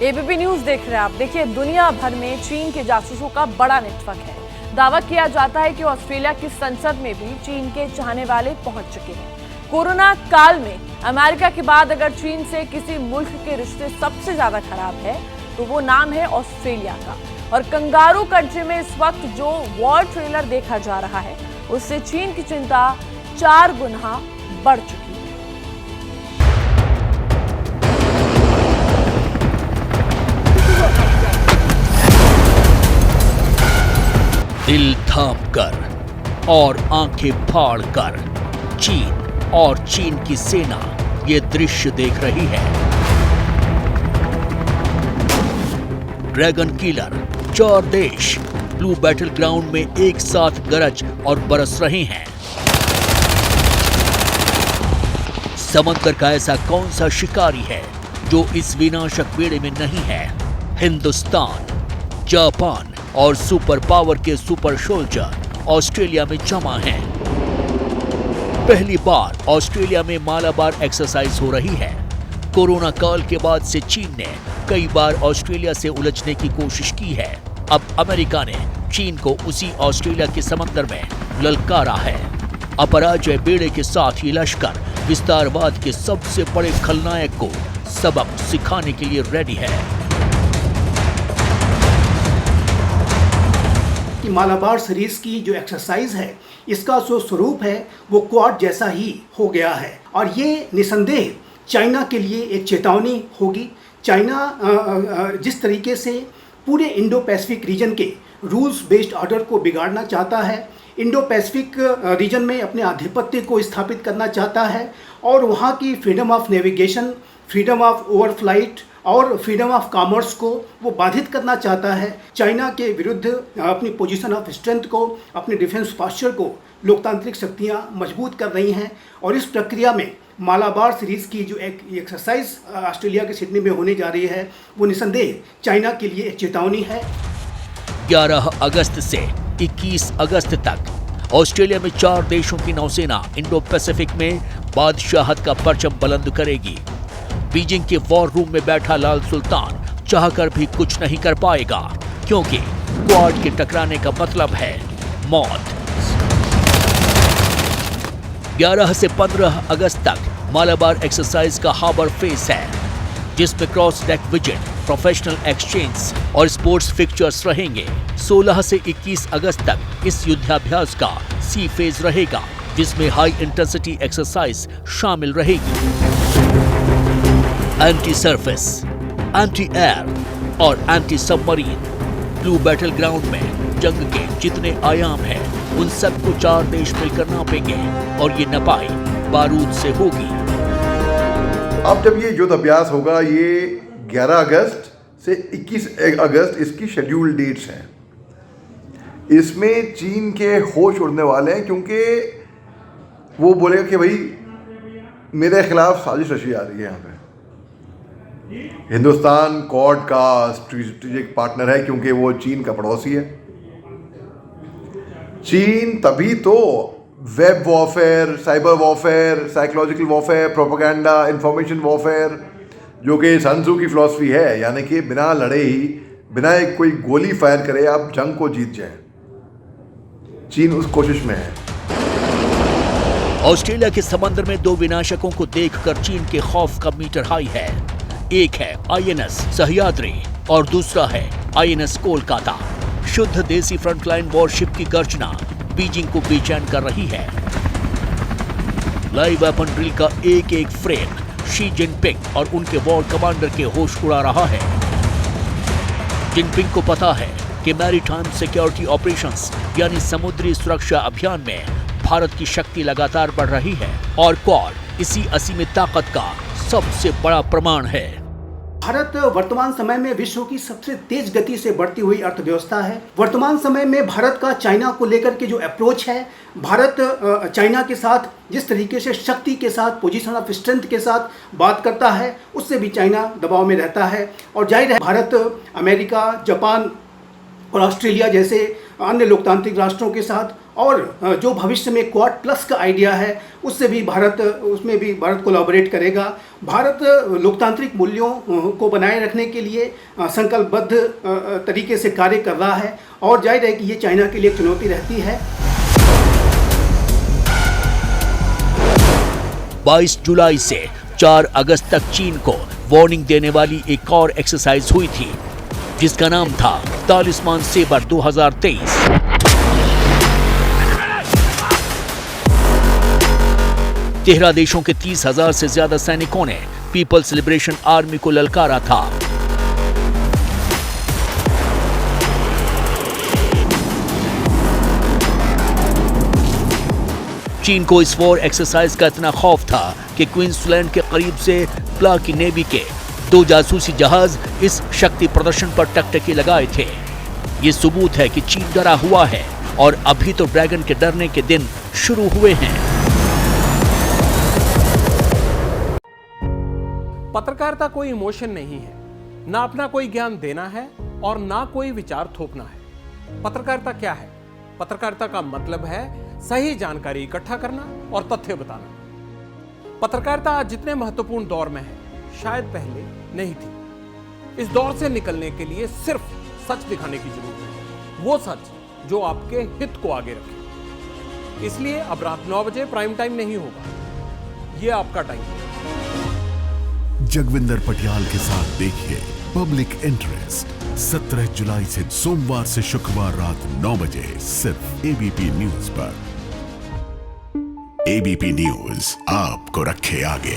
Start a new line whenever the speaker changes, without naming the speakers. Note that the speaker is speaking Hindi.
एबीपी न्यूज देख रहे हैं आप। देखिए, दुनिया भर में चीन के जासूसों का बड़ा नेटवर्क है। दावा किया जाता है कि ऑस्ट्रेलिया की संसद में भी चीन के चाहने वाले पहुंच चुके हैं। कोरोना काल में अमेरिका के बाद अगर चीन से किसी मुल्क के रिश्ते सबसे ज्यादा खराब है तो वो नाम है ऑस्ट्रेलिया का। और कंगारू कंट्री में इस वक्त जो वॉर ट्रेलर देखा जा रहा है उससे चीन की चिंता 4 गुना बढ़ चुकी है।
दिल थाम कर और आंखें फाड़ कर चीन और चीन की सेना ये दृश्य देख रही है। ड्रैगन किलर 4 देश ब्लू बैटल ग्राउंड में एक साथ गरज और बरस रहे हैं। समंदर का ऐसा कौन सा शिकारी है जो इस विनाशक बेड़े में नहीं है? हिंदुस्तान, जापान और सुपर पावर के सुपर सोल्जर ऑस्ट्रेलिया में जमा हैं। पहली बार ऑस्ट्रेलिया में मालाबार एक्सरसाइज हो रही है। कोरोना काल के बाद से चीन ने कई बार ऑस्ट्रेलिया से उलझने की कोशिश की है। अब अमेरिका ने चीन को उसी ऑस्ट्रेलिया के समंदर में ललकारा है। अपराजय बेड़े के साथ ये लश्कर विस्तारवाद के सबसे बड़े खलनायक को सबक सिखाने के लिए रेडी है।
कि मालाबार सीरीज की जो एक्सरसाइज है इसका जो स्वरूप है वो क्वाड जैसा ही हो गया है और ये निसंदेह चाइना के लिए एक चेतावनी होगी। चाइना जिस तरीके से पूरे इंडो पैसिफिक रीजन के रूल्स बेस्ड ऑर्डर को बिगाड़ना चाहता है, इंडो पैसिफिक रीजन में अपने आधिपत्य को स्थापित करना चाहता है और वहाँ की freedom of navigation, freedom of overflight और फ्रीडम ऑफ कॉमर्स को वो बाधित करना चाहता है। चाइना के विरुद्ध अपनी पोजीशन ऑफ स्ट्रेंथ को, अपने डिफेंस पास्चर को लोकतांत्रिक शक्तियां मजबूत कर रही हैं और इस प्रक्रिया में मालाबार सीरीज़ की जो एक एक्सरसाइज ऑस्ट्रेलिया के सिडनी में होने जा रही है वो निसंदेह चाइना के लिए एक चेतावनी है।
11 अगस्त से 21 अगस्त तक ऑस्ट्रेलिया में 4 देशों की नौसेना इंडो पैसिफिक में बादशाहत का परचम बुलंद करेगी। बीजिंग के वॉर रूम में बैठा लाल सुल्तान चाहकर भी कुछ नहीं कर पाएगा क्योंकि क्वाड के टकराने का मतलब है मौत। 11 से 15 अगस्त तक मालाबार एक्सरसाइज का हार्बर फेस है जिसमें cross deck visit, professional exchange और स्पोर्ट्स फिक्चर्स रहेंगे। 16 से 21 अगस्त तक इस युद्धाभ्यास का सी फेज रहेगा जिसमें हाई इंटेंसिटी एक्सरसाइज शामिल रहेगी। एंटी सरफेस, एंटी एयर और anti submarine blue battle ground में जंग के जितने आयाम हैं उन सबको 4 देश मिलकर नापेंगे और ये नपाई बारूद से होगी।
अब जब ये युद्ध अभ्यास होगा ये 11 अगस्त से 21 अगस्त इसकी शेड्यूल डेट्स हैं। इसमें चीन के होश उड़ने वाले हैं क्योंकि वो बोलेगा कि भाई मेरे खिलाफ साजिश रची जा रही है। यहाँ पे हिंदुस्तान क्वाड का स्ट्रेटेजिक पार्टनर है क्योंकि वो चीन का पड़ोसी है। चीन तभी तो web warfare, cyber warfare, psychological warfare, propaganda, information warfare जो कि सन त्सू की फिलॉसफी है, यानी कि बिना लड़े ही, बिना एक कोई गोली फायर करे आप जंग को जीत जाएं। चीन उस कोशिश में है।
ऑस्ट्रेलिया के समंदर में 2 विनाशकों को देखकर चीन के खौफ का मीटर हाई है। एक है आईएनएस सह्याद्री और दूसरा है आईएनएस कोलकाता। शुद्ध देसी फ्रंटलाइन वॉरशिप की गर्जना बीजिंग को बेचैन कर रही है। लाइव वेपन ड्रिल का एक फ्रेम शी जिनपिंग और उनके वॉर कमांडर के होश उड़ा रहा है। जिनपिंग को पता है कि मैरीटाइम सिक्योरिटी ऑपरेशंस यानी समुद्री सुरक्षा अभियान में भारत की शक्ति लगातार बढ़ रही है और क्वाड इसी असीमित ताकत का सबसे बड़ा प्रमाण है।
भारत वर्तमान समय में विश्व की सबसे तेज गति से बढ़ती हुई अर्थव्यवस्था है। वर्तमान समय में भारत का चाइना को लेकर के जो अप्रोच है, भारत चाइना के साथ जिस तरीके से शक्ति के साथ, पोजीशन ऑफ स्ट्रेंथ के साथ बात करता है उससे भी चाइना दबाव में रहता है और जाहिर है भारत, अमेरिका, जापान और ऑस्ट्रेलिया जैसे अन्य लोकतांत्रिक राष्ट्रों के साथ, और जो भविष्य में क्वाड प्लस का आइडिया है उसमें भी भारत कोलैबोरेट करेगा। भारत लोकतांत्रिक मूल्यों को बनाए रखने के लिए संकल्पबद्ध तरीके से कार्य कर रहा है, और जाहिर है कि ये चाइना के लिए एक चुनौती रहती है।
22 जुलाई से 4 अगस्त तक चीन को वार्निंग देने वाली एक और एक्सरसाइज हुई थी, जिसका नाम था तालिस्मान सेबर 2023। तेरह देशों के 30,000 से ज्यादा सैनिकों ने पीपल्स लिबरेशन आर्मी को ललकारा था। चीन को इस वॉर एक्सरसाइज का इतना खौफ था कि क्वींसलैंड के करीब से प्ला की नेवी के 2 जासूसी जहाज इस शक्ति प्रदर्शन पर टकटकी लगाए थे। ये सबूत है कि चीन डरा हुआ है, और अभी तो ड्रैगन के डरने के दिन शुरू हुए हैं।
पत्रकारिता कोई इमोशन नहीं है, ना अपना कोई ज्ञान देना है और ना कोई विचार थोपना है। पत्रकारिता क्या है? पत्रकारिता का मतलब है सही जानकारी इकट्ठा करना और तथ्य बताना। पत्रकारिता आज जितने महत्वपूर्ण दौर में है, शायद पहले नहीं थी। इस दौर से निकलने के लिए सिर्फ सच दिखाने की जरूरत है, वो सच जो आपके हित को आगे रखे। इसलिए अब रात 9 बजे प्राइम टाइम नहीं होगा, ये आपका टाइम है।
जगविंदर पटियाल के साथ देखिए पब्लिक इंटरेस्ट 17 जुलाई से सोमवार से शुक्रवार रात 9 बजे सिर्फ एबीपी न्यूज पर। एबीपी न्यूज आपको रखे आगे।